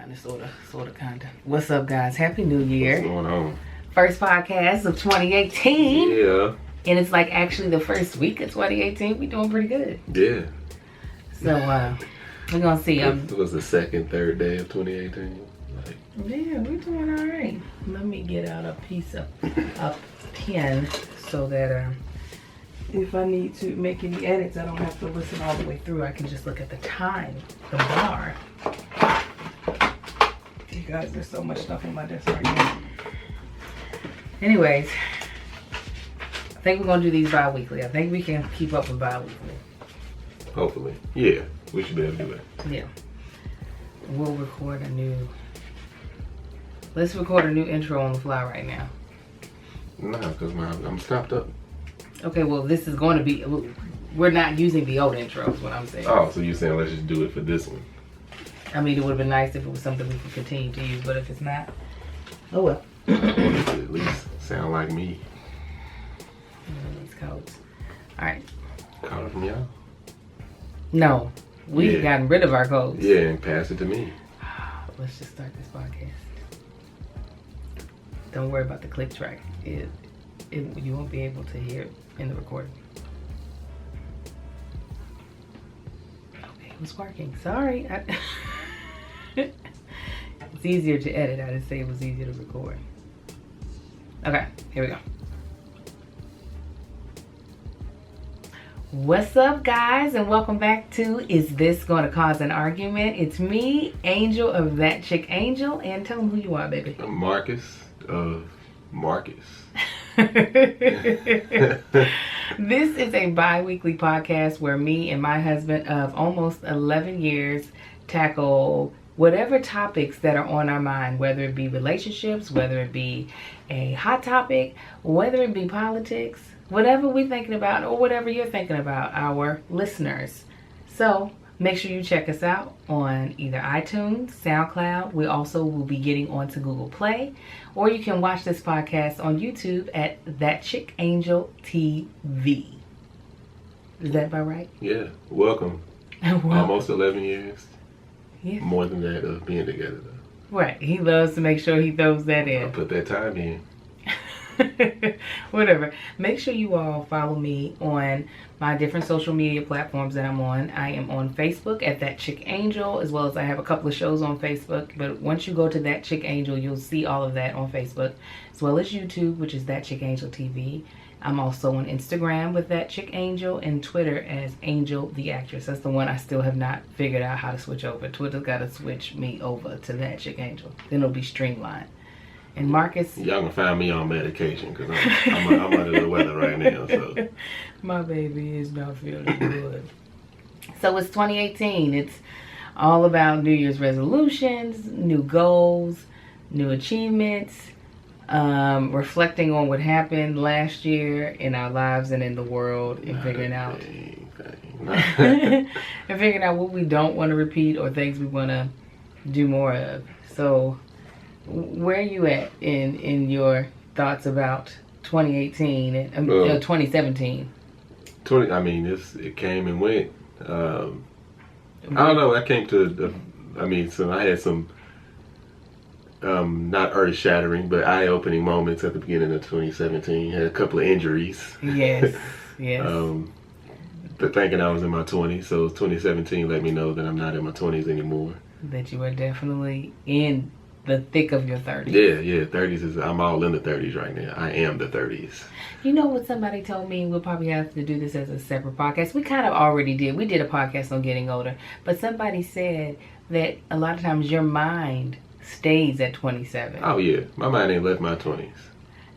kind of, sort of, kind of. What's up, guys? Happy New Year. What's going on? First podcast of 2018. Yeah. And it's like actually the first week of 2018. We doing pretty good. Yeah. So, we're going to see. It was the second, third day of 2018. Yeah, we're doing all right. Let me get out a piece of a pen so that if I need to make any edits, I don't have to listen all the way through. I can just look at the time, the bar. You guys, there's so much stuff on my desk right now. Anyways, I think we're going to do these bi-weekly. I think we can keep up with bi-weekly. Hopefully. Yeah, we should be able to do it. Yeah. We'll record a new... Let's record a new intro on the fly right now. Nah, because I'm stopped up. Okay, well, this is going to be... We're not using the old intro is what I'm saying. Oh, so you're saying let's just do it for this one. I mean, it would have been nice if it was something we could continue to use, but if it's not, oh well. I want it to at least sound like me. These codes. Alright. Call it from y'all? No. We've gotten rid of our codes. Yeah, and pass it to me. Let's just start this podcast. Don't worry about the click track. You won't be able to hear it in the recording. Okay, it was working. Sorry. It's easier to edit. I didn't say it was easier to record. Okay, here we go. What's up, guys, and welcome back to Is This Going to Cause an Argument? It's me, Angel of That Chick Angel, and tell them who you are, baby. I'm Marcus of Marcus. This is a bi-weekly podcast where me and my husband of almost 11 years tackle whatever topics that are on our mind, whether it be relationships, whether it be a hot topic, whether it be politics, whatever we're thinking about or whatever you're thinking about, our listeners. So make sure you check us out on either iTunes, Soundcloud. We also will be getting onto Google Play, or you can watch this podcast on YouTube at That Chick Angel TV. Is that about right? Yeah, welcome. Almost 11 years. Yeah. More than that of being together, though. Right. He loves to make sure he throws that in. I'll put that time in. Whatever. Make sure you all follow me on my different social media platforms that I'm on. I am on Facebook at That Chick Angel, as well as I have a couple of shows on Facebook. But once you go to That Chick Angel, you'll see all of that on Facebook, as well as YouTube, which is That Chick Angel TV. I'm also on Instagram with That Chick Angel and Twitter as Angel the Actress. That's the one I still have not figured out how to switch over. Twitter's got to switch me over to That Chick Angel. Then it'll be streamlined. And Marcus, y'all gonna find me on medication because I'm under the weather right now. So my baby is not feeling good. So it's 2018. It's all about New Year's resolutions, new goals, new achievements, reflecting on what happened last year in our lives and in the world, and figuring out and figuring out what we don't want to repeat or things we want to do more of. So where are you at in your thoughts about 2018 and 2017? I mean, it came and went. I don't know. I came to so I had some not earth-shattering, but eye-opening moments at the beginning of 2017. Had a couple of injuries. Yes, yes. But thinking I was in my 20s, so 2017 let me know that I'm not in my 20s anymore. That you are definitely in the thick of your 30s. Yeah, 30s I'm all in the 30s right now. I am the 30s. You know what somebody told me? We'll probably have to do this as a separate podcast. We kind of already did. We did a podcast on getting older. But somebody said that a lot of times your mind stays at 27. Oh, yeah. My mind ain't left my 20s.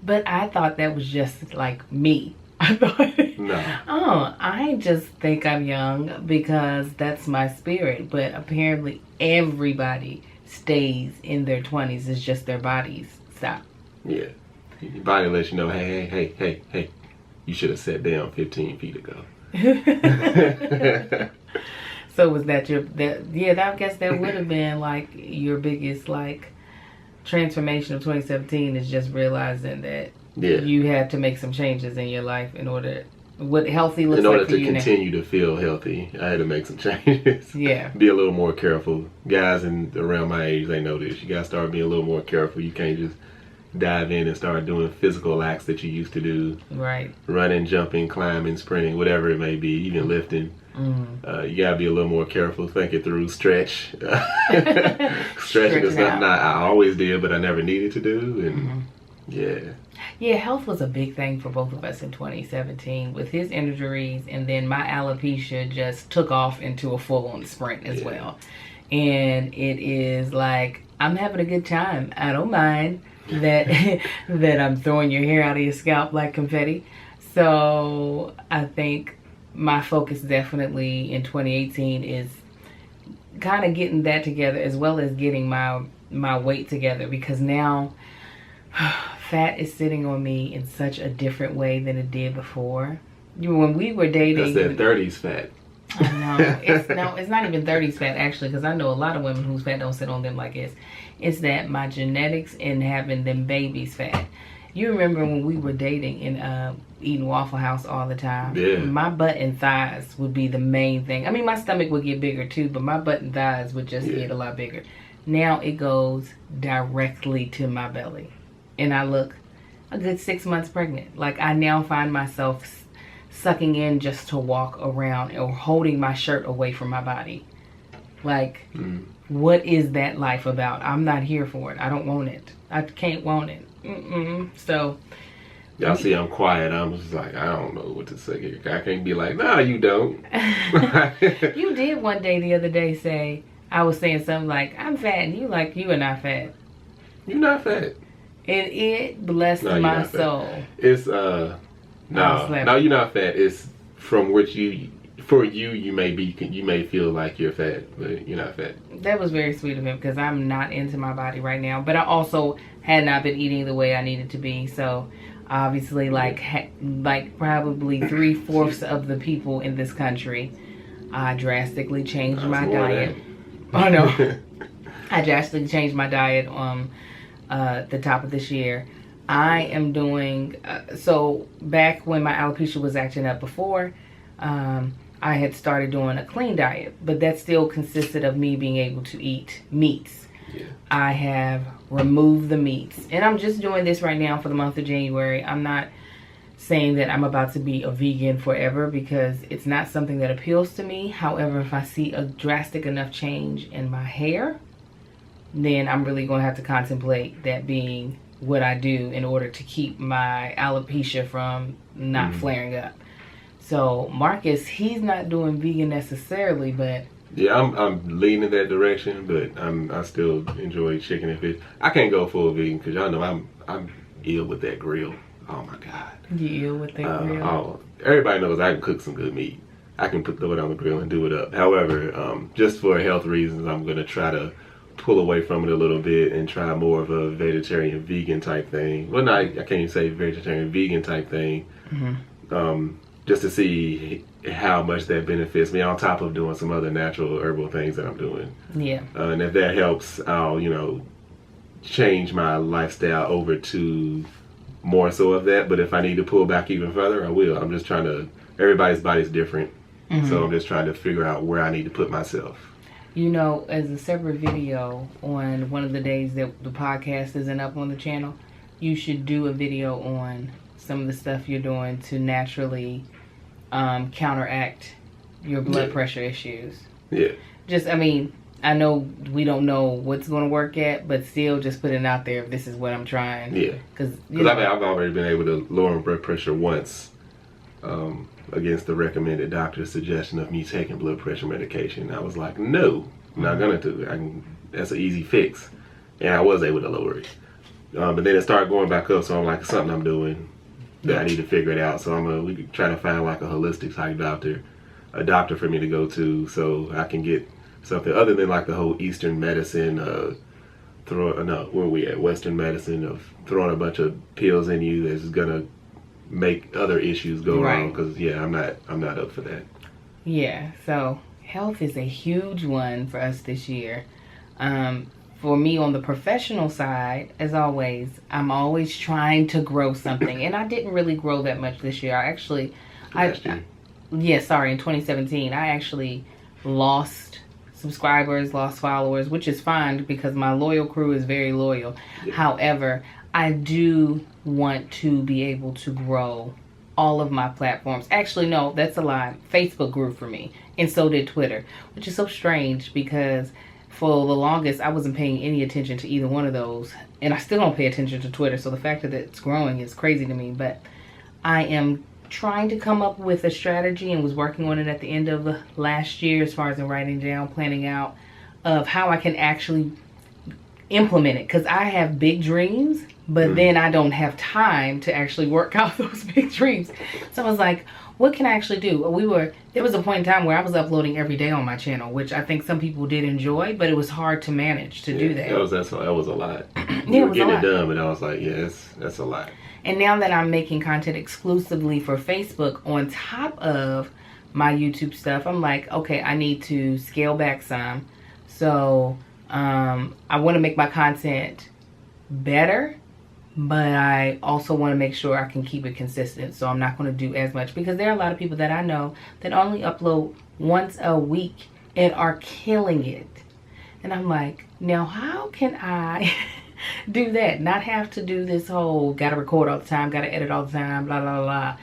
But I thought that was just like me. I thought, no. I just think I'm young because that's my spirit. But apparently everybody stays in their 20s. It's just their bodies stop. Yeah. Your body lets you know, hey, you should have sat down 15 feet ago. So was that I guess that would have been like your biggest like transformation of 2017 is just realizing that you had to make some changes in your life in order what healthy looks in order like for to you now. continue to feel healthy, I had to make some changes. Yeah. Be a little more careful. Guys around my age, they know this. You gotta start being a little more careful. You can't just dive in and start doing physical acts that you used to do. Right. Running, jumping, climbing, sprinting, whatever it may be, even lifting. You gotta be a little more careful. Think it through. Stretch. Stretching is something I always did, but I never needed to do. And yeah, health was a big thing for both of us in 2017 with his injuries, and then my alopecia just took off into a full-on sprint as well. And it is like, I'm having a good time. I don't mind that that I'm throwing your hair out of your scalp like confetti. So I think my focus definitely in 2018 is kind of getting that together, as well as getting my weight together, because now fat is sitting on me in such a different way than it did before. When we were dating, that's that 30s fat. It's not even 30s fat, actually, because I know a lot of women whose fat don't sit on them like this. It's that my genetics and having them babies fat. You remember when we were dating and eating Waffle House all the time? Yeah. My butt and thighs would be the main thing. I mean, my stomach would get bigger too, but my butt and thighs would just get a lot bigger. Now it goes directly to my belly. And I look a good 6 months pregnant. Like, I now find myself sucking in just to walk around or holding my shirt away from my body. Like, what is that life about? I'm not here for it. I don't want it. I can't want it. So y'all see I'm quiet. I'm just like, I don't know what to say here. I can't be like, nah, you don't. You did one day the other day say, I was saying something like, I'm fat, and you like, you are not fat. You're not fat. And it blessed my soul. It's no, you're not fat. It's from which you may feel like you're fat, but you're not fat. That was very sweet of him, because I'm not into my body right now, but I also had not been eating the way I needed to be. So obviously, like probably 3/4 of the people in this country, I drastically changed my diet. Oh no, I drastically changed my diet the top of this year. I am doing so back when my alopecia was acting up before, I had started doing a clean diet, but that still consisted of me being able to eat meats. I have removed the meats, and I'm just doing this right now for the month of January. I'm not saying that I'm about to be a vegan forever, because it's not something that appeals to me. However, if I see a drastic enough change in my hair, then I'm really going to have to contemplate that being what I do in order to keep my alopecia from not flaring up. So Marcus, he's not doing vegan necessarily, but yeah, I'm leaning in that direction, but I still enjoy chicken and fish. I can't go full vegan because y'all know I'm ill with that grill. Oh my God. You ill with that grill? Everybody knows I can cook some good meat. I can throw it on the grill and do it up. However, just for health reasons, I'm gonna try to pull away from it a little bit and try more of a vegetarian vegan type thing. Well, no, I can't even say vegetarian vegan type thing. Just to see how much that benefits me, on top of doing some other natural herbal things that I'm doing. Yeah. And if that helps, I'll change my lifestyle over to more so of that. But if I need to pull back even further, I will. I'm just trying to. Everybody's body's different, so I'm just trying to figure out where I need to put myself. As a separate video on one of the days that the podcast isn't up on the channel, you should do a video on some of the stuff you're doing to naturally counteract your blood pressure issues. Yeah. I know we don't know what's going to work yet, but still just put it out there if this is what I'm trying. Yeah. Because I've already been able to lower my blood pressure once against the recommended doctor's suggestion of me taking blood pressure medication. I was like, no, I'm not going to do it. That's an easy fix. And I was able to lower it. But then it started going back up, so I'm like, something I'm doing that I need to figure it out. So we could try to find like a holistic type doctor, a doctor for me to go to, so I can get something other than like the whole Eastern medicine, where we at Western medicine of throwing a bunch of pills in you that's gonna make other issues go wrong. Because I'm not up for that. Yeah. So health is a huge one for us this year. for me on the professional side, as always, I'm always trying to grow something. And I didn't really grow that much this year. In 2017, I actually lost subscribers, lost followers, which is fine because my loyal crew is very loyal. Yeah. However, I do want to be able to grow all of my platforms. Actually, no, that's a lie. Facebook grew for me, and so did Twitter, which is so strange because for the longest I wasn't paying any attention to either one of those, and I still don't pay attention to Twitter, so the fact that it's growing is crazy to me. But I am trying to come up with a strategy and was working on it at the end of last year as far as in writing down, planning out of how I can actually implement it, because I have big dreams, but then I don't have time to actually work out those big dreams. So I was like, what can I actually do? There was a point in time where I was uploading every day on my channel, which I think some people did enjoy, but it was hard to manage to do that. That was a lot. You were getting it done, but I was like, that's a lot. And now that I'm making content exclusively for Facebook on top of my YouTube stuff, I'm like, okay, I need to scale back some. So I want to make my content better, but I also want to make sure I can keep it consistent. So I'm not going to do as much, because there are a lot of people that I know that only upload once a week and are killing it. And I'm like, now how can I do that? Not have to do this whole gotta record all the time, gotta edit all the time, blah, blah, blah,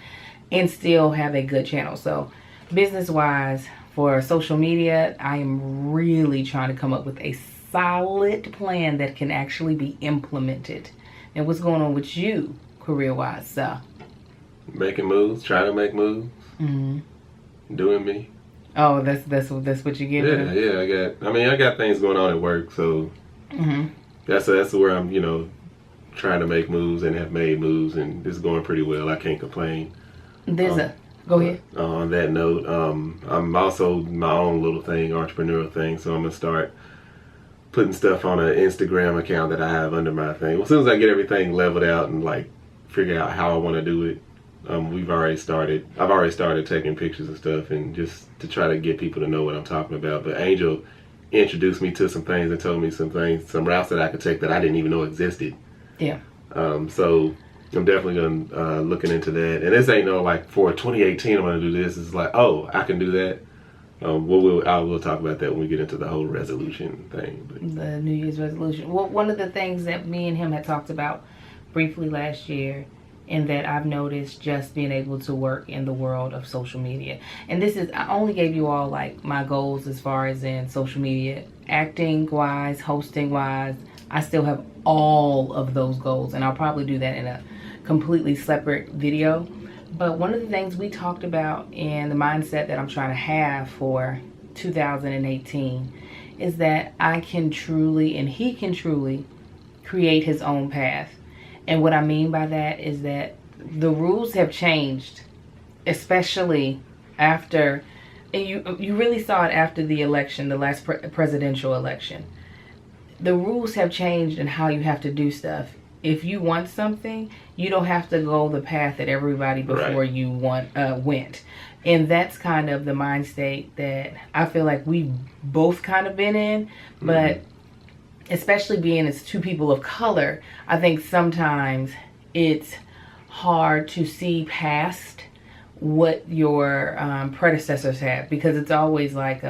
and still have a good channel. So business wise, for social media, I am really trying to come up with a solid plan that can actually be implemented. And what's going on with you career wise? So making moves, trying to make moves, doing me. Oh, that's what you get. Yeah. I got things going on at work, so that's where I'm, trying to make moves and have made moves, and it's going pretty well. I can't complain. Go ahead. On that note, I'm also my own little thing, entrepreneurial thing, so I'm gonna start putting stuff on an Instagram account that I have under my thing. Well, as soon as I get everything leveled out and like figure out how I want to do it, I've already started taking pictures and stuff, and just to try to get people to know what I'm talking about. But Angel introduced me to some things and told me some routes that I could take that I didn't even know existed. Yeah. So I'm definitely looking into that. And this ain't no like for 2018 I'm gonna do this. It's like, oh, I can do that. We'll talk about that when we get into the whole resolution thing. But the New Year's resolution. Well, one of the things that me and him had talked about briefly last year, and that I've noticed just being able to work in the world of social media. And I only gave you all like my goals as far as in social media, acting wise, hosting wise. I still have all of those goals, and I'll probably do that in a completely separate video. But one of the things we talked about in the mindset that I'm trying to have for 2018 is that I can truly, and he can truly, create his own path. And what I mean by that is that the rules have changed, especially after, and you really saw it after the election, the last presidential election. The rules have changed in how you have to do stuff. If you want something, you don't have to go the path that everybody before you went. And that's kind of the mind state that I feel like we've both kind of been in. But especially being as two people of color, I think sometimes it's hard to see past what your predecessors have, because it's always like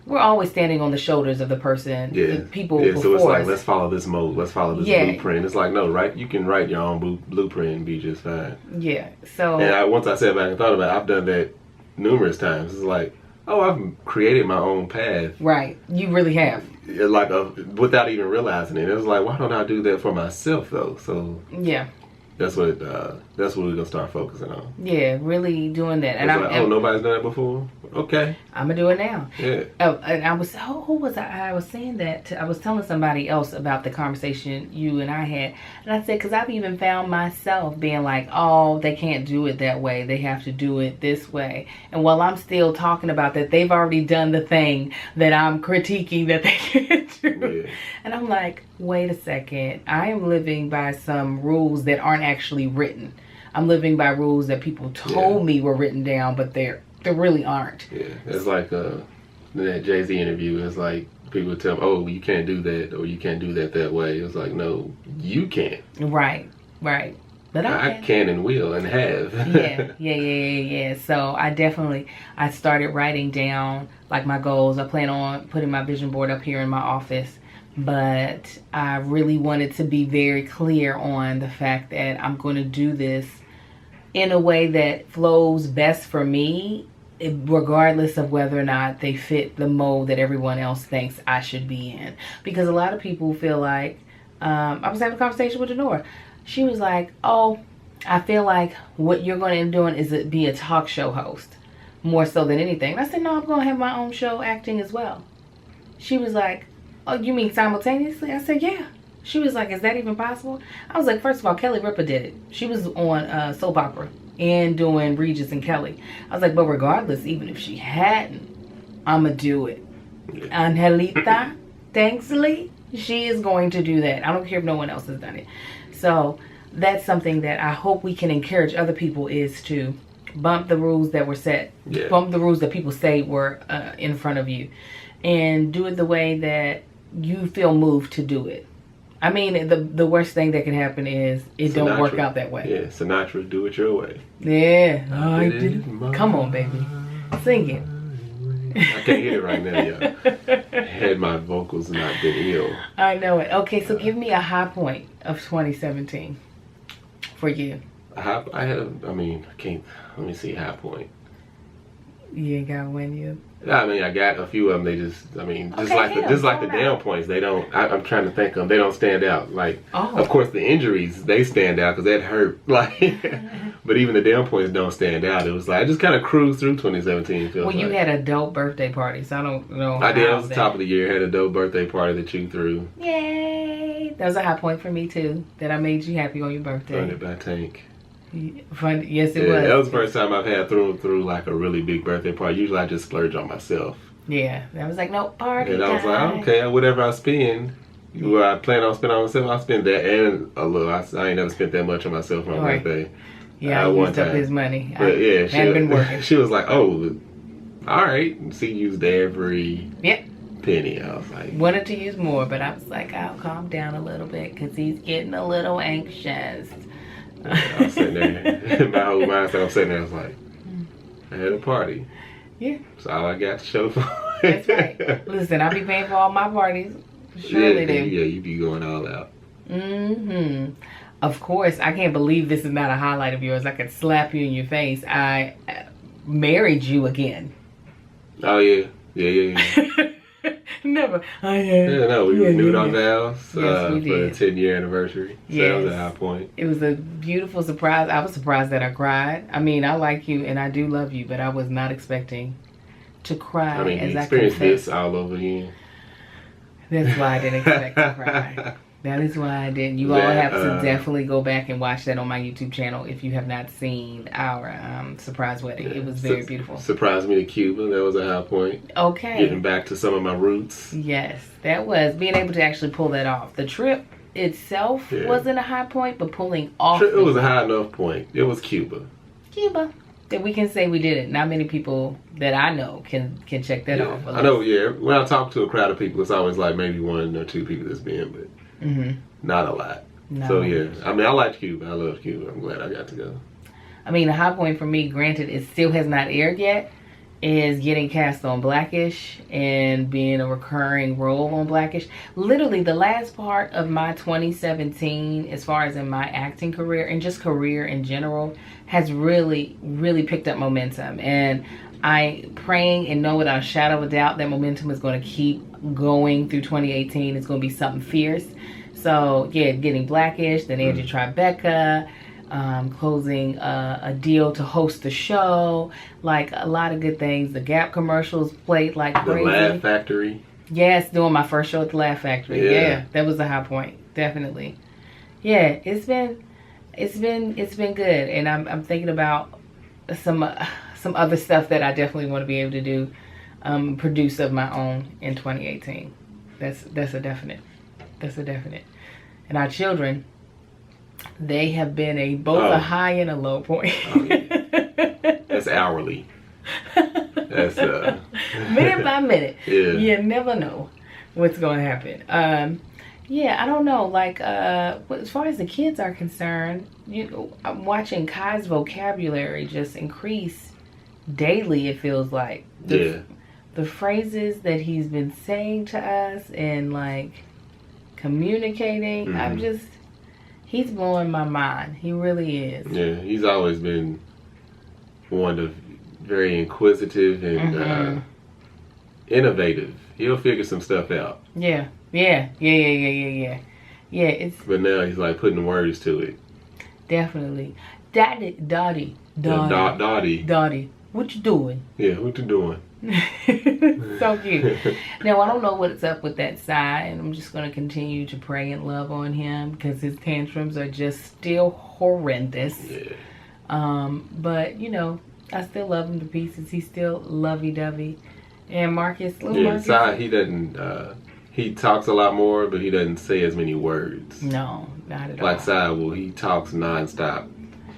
we're always standing on the shoulders of the person, the people before so it's like, us. Let's follow this mode, let's follow this blueprint. It's like, no, right? You can write your own blueprint and be just fine. Yeah, so... And once I sat back and thought about it, I've done that numerous times. It's like, oh, I've created my own path. Right, you really have. Like, without even realizing it. It was like, why don't I do that for myself, though? So... Yeah. That's what we're gonna start focusing on. Yeah, really doing that. And nobody's done it before. Okay, I'm gonna do it now. Yeah. And I was who was I was saying that I was telling somebody else about the conversation you and I had, and I said, because I've even found myself being like, oh, they can't do it that way, they have to do it this way. And while I'm still talking about that, they've already done the thing that I'm critiquing that they can't do. Yeah. And I'm like, wait a second, I am living by some rules that aren't actually written. I'm living by rules that people told me were written down, but they really aren't. Yeah, it's like that Jay-Z interview. It's like people would tell me, oh, you can't do that, or you can't do that way. It was like, no, you can't. Right. But I can and will and have. Yeah. So I started writing down like my goals. I plan on putting my vision board up here in my office, but I really wanted to be very clear on the fact that I'm going to do this in a way that flows best for me, regardless of whether or not they fit the mold that everyone else thinks I should be in. Because a lot of people feel like, I was having a conversation with Denora. She was like, oh, I feel like what you're going to end up doing is be a talk show host more so than anything. And I said, no, I'm going to have my own show acting as well. She was like, oh, you mean simultaneously? I said, yeah. She was like, is that even possible? I was like, first of all, Kelly Ripa did it. She was on soap opera and doing Regis and Kelly. I was like, but regardless, even if she hadn't, I'ma do it. Angelita Tanksley, she is going to do that. I don't care if no one else has done it. So that's something that I hope we can encourage other people, is to bump the rules that were set, bump the rules that people say were in front of you, and do it the way that you feel moved to do it. I mean, the worst thing that can happen is it don't work out that way. Yeah, Sinatra, do it your way. Yeah, I did it. Come on, baby, sing it. I can't hear it right now, y'all. Had my vocals not been ill. I know it. Okay, so give me a high point of 2017 for you. I can't. Let me see, high point. You ain't got one yet. I mean, I got a few of them. They just like the down points. They don't. I'm trying to think of them. They don't stand out. Like, of course, the injuries, they stand out because that hurt. Like, but even the down points don't stand out. It was like I just kind of cruised through 2017. Well, you had a dope birthday party, so I don't know. I did. It was the top of the year. Had a dope birthday party that you threw. Yay! That was a high point for me too. That I made you happy on your birthday. Funded by Tank. Fun, yes, it was. That was the first time I've had through like a really big birthday party. Usually I just splurge on myself. Yeah, I was like, no party. And I was like, okay, whatever I spend, I plan on spending on myself. I'll spend that and a little. I ain't never spent that much on myself on my birthday. Yeah, I used up his money. But yeah, she hadn't been working. She was like, oh, all right. She used every penny. I was like, wanted to use more, but I was like, I'll calm down a little bit because he's getting a little anxious. I was sitting there, my whole mindset, I'm sitting there, I was like, I had a party. Yeah. That's all I got to show for it. That's right. Listen, I be paying for all my parties. Surely do. Yeah, you be going all out. Mm-hmm. Of course, I can't believe this is not a highlight of yours. I could slap you in your face. I married you again. Oh, yeah. Yeah. Never. We renewed our vows yes, we for did. the 10-year anniversary. So that was a high point. It was a beautiful surprise. I was surprised that I cried. I mean, I like you and I do love you, but I was not expecting to cry. I mean, you experienced this all over again. That's why I didn't expect to cry. That is why I didn't. You all have to definitely go back and watch that on my YouTube channel if you have not seen our surprise wedding. It was very beautiful. Surprised me to Cuba. That was a high point. Okay. Getting back to some of my roots. Yes, that was. Being able to actually pull that off. The trip itself wasn't a high point, but pulling off. It was a high enough point. It was Cuba. That we can say we did it. Not many people that I know can check that off. I know, when I talk to a crowd of people, it's always like maybe one or two people that's been, but not a lot. No. So I mean, I liked Cuba. I love Cuba. I'm glad I got to go. I mean, a high point for me, granted, it still has not aired yet, is getting cast on Blackish and being a recurring role on Blackish. Literally, the last part of my 2017, as far as in my acting career and just career in general, has really, really picked up momentum. And I praying and know without a shadow of a doubt that momentum is going to keep going through 2018. It's going to be something fierce. So, getting Blackish, then Angie Tribeca, closing a deal to host the show, like a lot of good things. The Gap commercials played like crazy. The Laugh Factory. Yes, doing my first show at the Laugh Factory. Yeah, that was a high point, definitely. Yeah, it's been good, and I'm thinking about some other stuff that I definitely want to be able to do, produce of my own in 2018. That's a definite. And our children, they have been both a high and a low point. That's hourly. That's minute by minute. Yeah. You never know. what's going to happen. Yeah, I don't know. Like, as far as the kids are concerned, I'm watching Kai's vocabulary just increase daily, it feels like. The phrases that he's been saying to us and, like, communicating, he's blowing my mind. He really is. Yeah, he's always been one of very inquisitive and innovative. He'll figure some stuff out. Yeah, but now he's like putting words to it. Definitely. Dottie, what you doing? Yeah, what you doing? So cute. Now, I don't know what's up with that Sai, and I'm just going to continue to pray and love on him because his tantrums are just still horrendous. Yeah. But, you know, I still love him to pieces. He's still lovey-dovey. And Marcus, Marcus. Sai, he doesn't, he talks a lot more, but he doesn't say as many words. No, not at all. Like Sai will, he talks nonstop.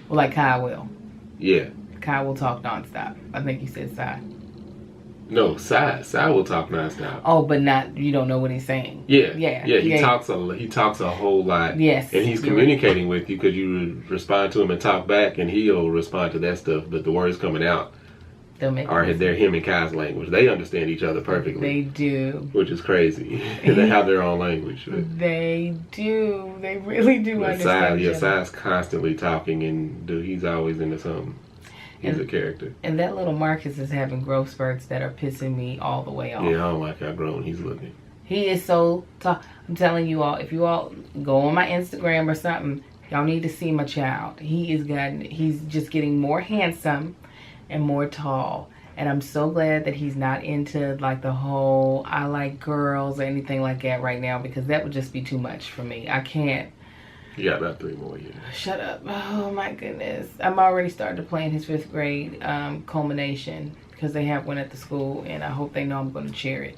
Well, like Kai will. Yeah. Kai will talk nonstop. I think you said Sai. No, Sai will talk nonstop. Oh, but not, you don't know what he's saying. Yeah. He talks a whole lot. Yes. And he's communicating with you because you respond to him and talk back, and he'll respond to that stuff. But the words coming out they're him and Kai's language. They understand each other perfectly. They do. Which is crazy. They have their own language. But they do. They really do understand each other. Sai's constantly talking, and he's always into something. He's a character. And that little Marcus is having growth spurts that are pissing me all the way off. Yeah, I don't like how grown he's looking. He is so I'm telling you all, if you all go on my Instagram or something, y'all need to see my child. He's just getting more handsome and more tall. And I'm so glad that he's not into like the whole I like girls or anything like that right now, because that would just be too much for me. I can't. You got about 3 more years. Shut up. Oh my goodness. I'm already starting to plan his 5th grade culmination because they have one at the school, and I hope they know I'm going to cheer it.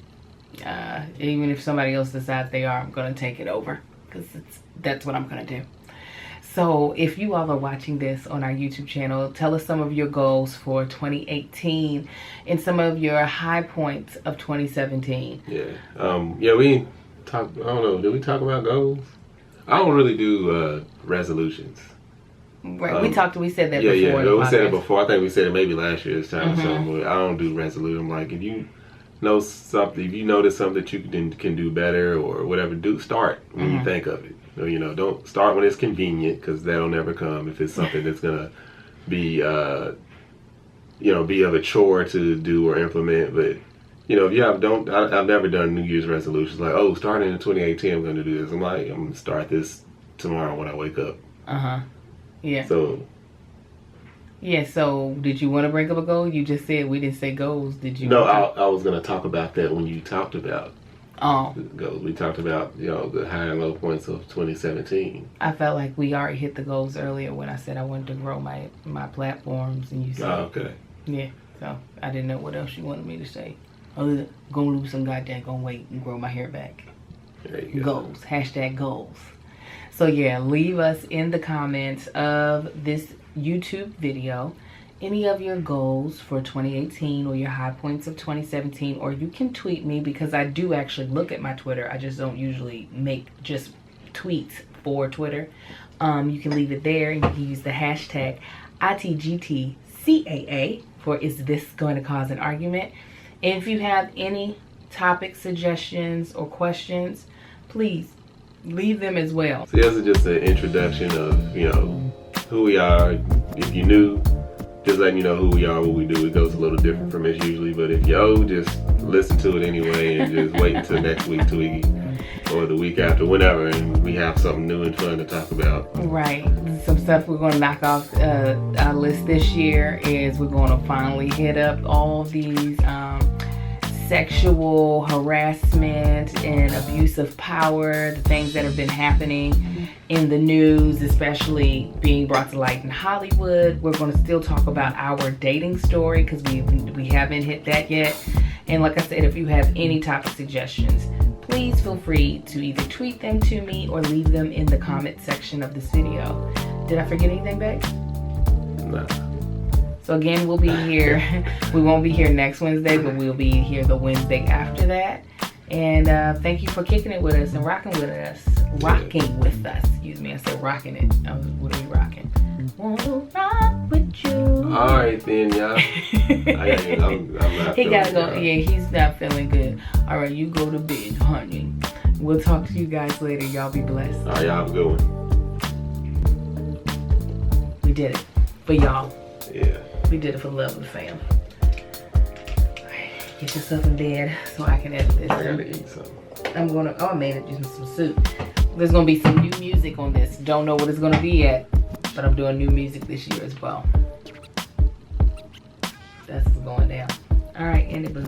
Even if somebody else decides they are, I'm going to take it over because that's what I'm going to do. So if you all are watching this on our YouTube channel, tell us some of your goals for 2018 and some of your high points of 2017. Yeah. We talk. I don't know. Did we talk about goals? I don't really do resolutions. Right. We said that before. Yeah. We said it before. I think we said it maybe last year this time or something. I don't do resolutions. I'm like, if you know something, if you notice something that you can do better or whatever, start when you think of it. You know, don't start when it's convenient, because that'll never come. If it's something that's gonna be, be of a chore to do or implement. But if you I've never done New Year's resolutions like, starting in 2018, I'm gonna do this. I'm gonna start this tomorrow when I wake up. Yeah. So. Yeah. So, did you want to bring up a goal? You just said we didn't say goals. Did you? No, I was gonna talk about that when you talked about. Goals. We talked about the high and low points of 2017. I felt like we already hit the goals earlier when I said I wanted to grow my platforms, and you said, okay. Yeah. So I didn't know what else you wanted me to say. Other than gonna lose some goddamn weight and grow my hair back. There you go. Goals. #goals. So yeah, leave us in the comments of this YouTube video any of your goals for 2018 or your high points of 2017, or you can tweet me because I do actually look at my Twitter. I just don't usually make just tweets for Twitter. You can leave it there, and you can use the hashtag ITGTCAA for Is This Going to Cause an Argument? And if you have any topic suggestions or questions, please leave them as well. So this is just an introduction of, who we are. If you're new, just letting you know who we are, what we do. It goes a little different from us usually, but if just listen to it anyway and just wait until next week or the week after, whenever, and we have something new and fun to talk about. Right. Some stuff we're going to knock off our list this year is we're going to finally hit up all these sexual harassment and abuse of power, the things that have been happening in the news, especially being brought to light in Hollywood. We're going to still talk about our dating story because we haven't hit that yet. And like I said, if you have any topic suggestions, please feel free to either tweet them to me or leave them in the comment section of this video. Did I forget anything, babe? No. So again, we'll be here. We won't be here next Wednesday, but we'll be here the Wednesday after that. And thank you for kicking it with us and rocking with us. Excuse me, I said rocking it. What are we rocking? Wanna rock with you. All right then, y'all. I'm not He gotta go. good. Yeah, he's not feeling good. All right, you go to bed, honey. We'll talk to you guys later. Y'all be blessed. All right, y'all have a good one. We did it for y'all. Yeah. We did it for the love of the fam. All right, get yourself in bed so I can edit this. I gotta eat something. I made it just some soup. There's gonna be some new music on this. Don't know what it's gonna be yet, but I'm doing new music this year as well. That's what's going down. All right, end it, boo.